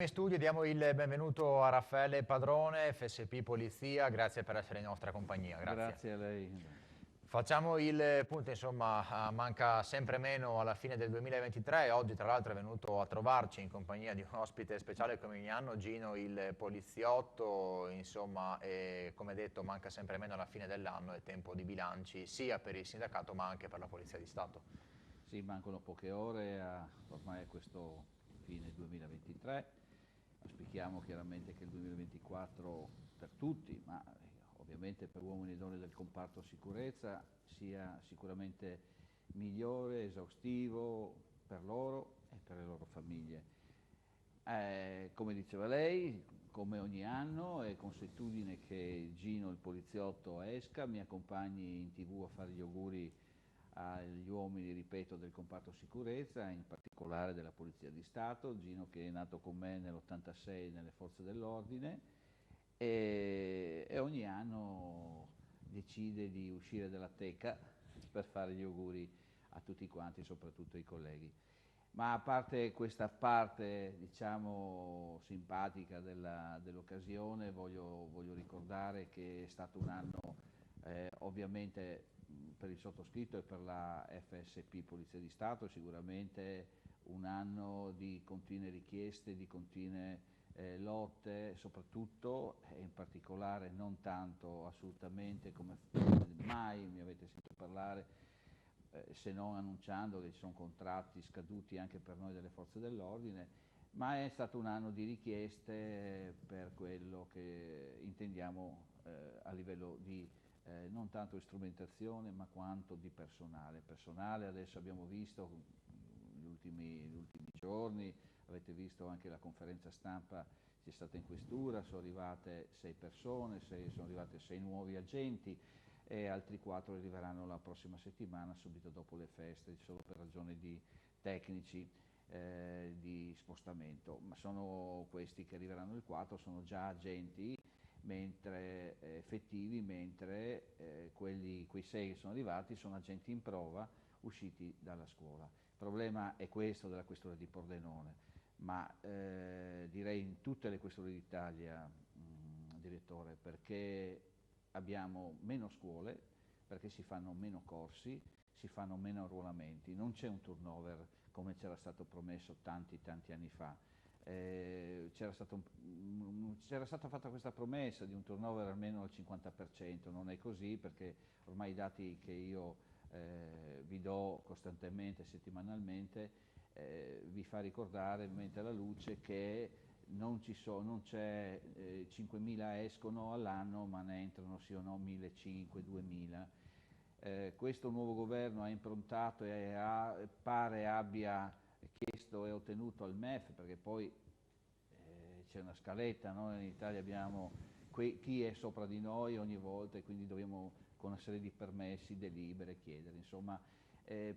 In studio diamo il benvenuto a Raffaele Padrone, FSP Polizia, grazie per essere in nostra compagnia, grazie. Grazie a lei. Facciamo il punto, insomma, manca sempre meno alla fine del 2023 e oggi tra l'altro è venuto a trovarci in compagnia di un ospite speciale come ogni anno, Gino il poliziotto, insomma, e come detto manca sempre meno alla fine dell'anno, è tempo di bilanci sia per il sindacato ma anche per la Polizia di Stato. Sì, mancano poche ore ormai a questo fine 2023. Auspichiamo chiaramente che il 2024 per tutti, ma ovviamente per uomini e donne del comparto sicurezza, sia sicuramente migliore, esaustivo per loro e per le loro famiglie. Come diceva lei, come ogni anno è consuetudine che Gino il poliziotto esca, mi accompagni in TV a fare gli auguri agli uomini, ripeto, del comparto sicurezza, in particolare della Polizia di Stato, Gino che è nato con me nell'86 nelle forze dell'ordine e ogni anno decide di uscire dalla teca per fare gli auguri a tutti quanti, soprattutto ai colleghi. Ma a parte questa parte, diciamo, simpatica dell'occasione, voglio ricordare che è stato un anno, ovviamente per il sottoscritto e per la FSP Polizia di Stato, sicuramente un anno di continue richieste, di continue lotte, soprattutto e in particolare non tanto assolutamente come mai mi avete sentito parlare, se non annunciando che ci sono contratti scaduti anche per noi delle forze dell'ordine, ma è stato un anno di richieste per quello che intendiamo a livello di non tanto di strumentazione ma quanto di personale. Personale adesso abbiamo visto gli ultimi giorni, avete visto anche la conferenza stampa, c'è stata in questura, sono arrivate 6 persone, sono arrivate 6 nuovi agenti e altri 4 arriveranno la prossima settimana, subito dopo le feste, solo per ragioni di tecnici di spostamento. Ma sono questi che arriveranno il 4, sono già agenti effettivi, mentre quei 6 che sono arrivati sono agenti in prova usciti dalla scuola. Il problema è questo della questura di Pordenone, ma direi in tutte le questure d'Italia, direttore, perché abbiamo meno scuole, perché si fanno meno corsi, si fanno meno arruolamenti, non c'è un turnover come c'era stato promesso tanti anni fa. C'era stata fatta questa promessa di un turnover almeno al 50%, non è così perché ormai i dati che io vi do costantemente, settimanalmente, vi fa ricordare, mette alla luce che non c'è 5.000 escono all'anno, ma ne entrano sì o no 1.500, 2.000. Questo nuovo governo ha improntato e pare abbia chiesto e ottenuto al MEF, perché poi c'è una scaletta, no? In Italia abbiamo chi è sopra di noi ogni volta e quindi dobbiamo con una serie di permessi, delibere, chiedere, insomma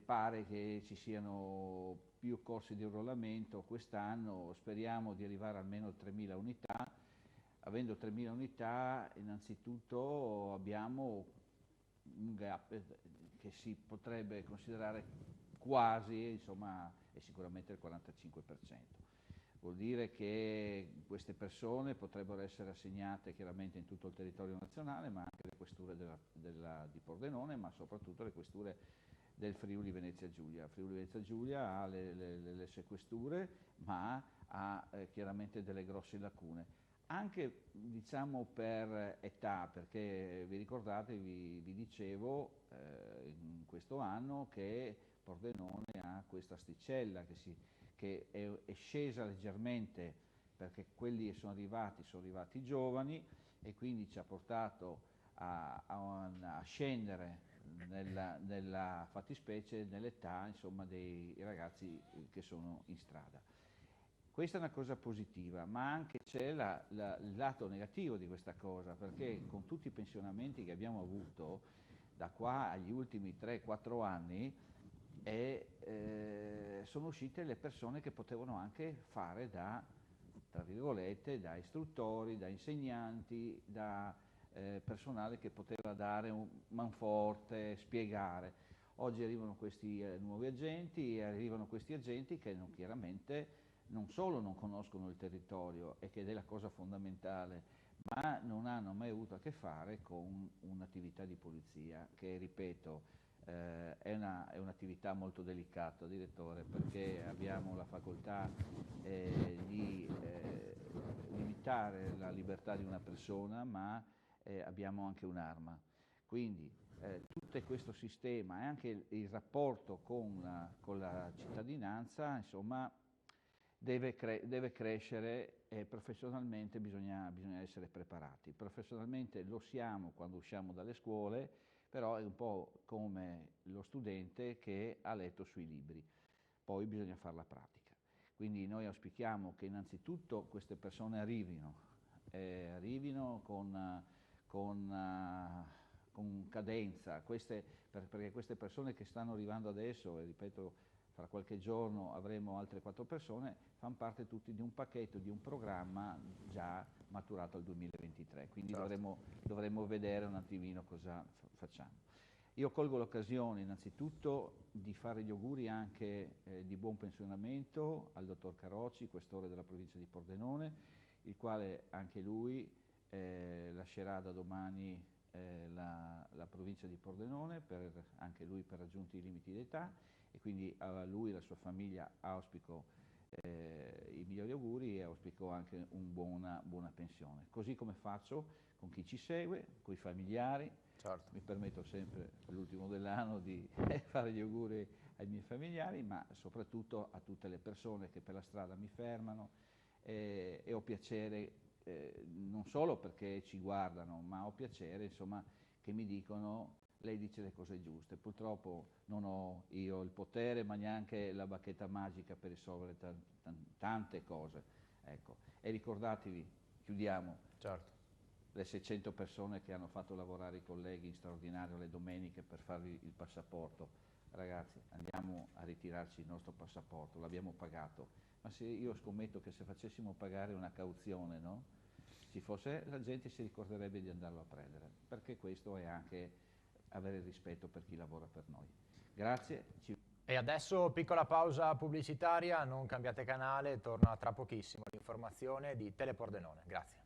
pare che ci siano più corsi di arruolamento quest'anno, speriamo di arrivare almeno a 3.000 unità. Avendo 3.000 unità innanzitutto abbiamo un gap che si potrebbe considerare quasi, insomma, è sicuramente il 45%. Vuol dire che queste persone potrebbero essere assegnate chiaramente in tutto il territorio nazionale, ma anche le questure di Pordenone, ma soprattutto le questure del Friuli Venezia Giulia. Friuli Venezia Giulia ha le sue questure, ma ha chiaramente delle grosse lacune. Anche diciamo per età, perché vi ricordate, vi dicevo in questo anno che Pordenone ha questa asticella che è scesa leggermente perché quelli sono arrivati giovani e quindi ci ha portato a scendere nella fattispecie, nell'età insomma, dei ragazzi che sono in strada. Questa è una cosa positiva, ma anche c'è il lato negativo di questa cosa, perché con tutti i pensionamenti che abbiamo avuto da qua agli ultimi 3-4 anni, sono uscite le persone che potevano anche fare tra virgolette, da istruttori, da insegnanti, da personale che poteva dare un manforte, spiegare. Oggi arrivano questi nuovi agenti e arrivano questi agenti che chiaramente non solo non conoscono il territorio, e che è la cosa fondamentale, ma non hanno mai avuto a che fare con un'attività di polizia che, ripeto, è un'attività molto delicata, direttore, perché abbiamo la facoltà di limitare la libertà di una persona, ma abbiamo anche un'arma. Quindi tutto questo sistema e anche il rapporto con la cittadinanza, insomma, deve crescere, e professionalmente bisogna essere preparati. Professionalmente lo siamo quando usciamo dalle scuole, però è un po' come lo studente che ha letto sui libri, poi bisogna fare la pratica. Quindi noi auspichiamo che innanzitutto queste persone arrivino con cadenza, perché queste persone che stanno arrivando adesso, e ripeto, fra qualche giorno avremo altre 4 persone, fanno parte tutti di un pacchetto, di un programma già maturato al 2023, quindi Certo. dovremo vedere un attimino cosa facciamo. Io colgo l'occasione innanzitutto di fare gli auguri anche di buon pensionamento al dottor Carocci, questore della provincia di Pordenone, il quale anche lui lascerà da domani la provincia di Pordenone, anche lui per raggiunti i limiti d'età, e quindi a lui e alla sua famiglia auspico i migliori auguri e auspico anche una buona pensione. Così come faccio con chi ci segue, con i familiari. Certo. Mi permetto sempre all'ultimo dell'anno di fare gli auguri ai miei familiari, ma soprattutto a tutte le persone che per la strada mi fermano, e ho piacere, non solo perché ci guardano, ma ho piacere, insomma, che mi dicono: lei dice le cose giuste. Purtroppo non ho io il potere, ma neanche la bacchetta magica per risolvere tante cose. Ecco. E ricordatevi, chiudiamo, Certo. le 600 persone che hanno fatto lavorare i colleghi in straordinario le domeniche per farvi il passaporto. Ragazzi, andiamo a ritirarci il nostro passaporto, l'abbiamo pagato, ma io scommetto che se facessimo pagare una cauzione, no? La gente si ricorderebbe di andarlo a prendere, perché questo è anche avere rispetto per chi lavora per noi. Grazie. E adesso piccola pausa pubblicitaria, non cambiate canale, torna tra pochissimo l'informazione di Telepordenone. Grazie.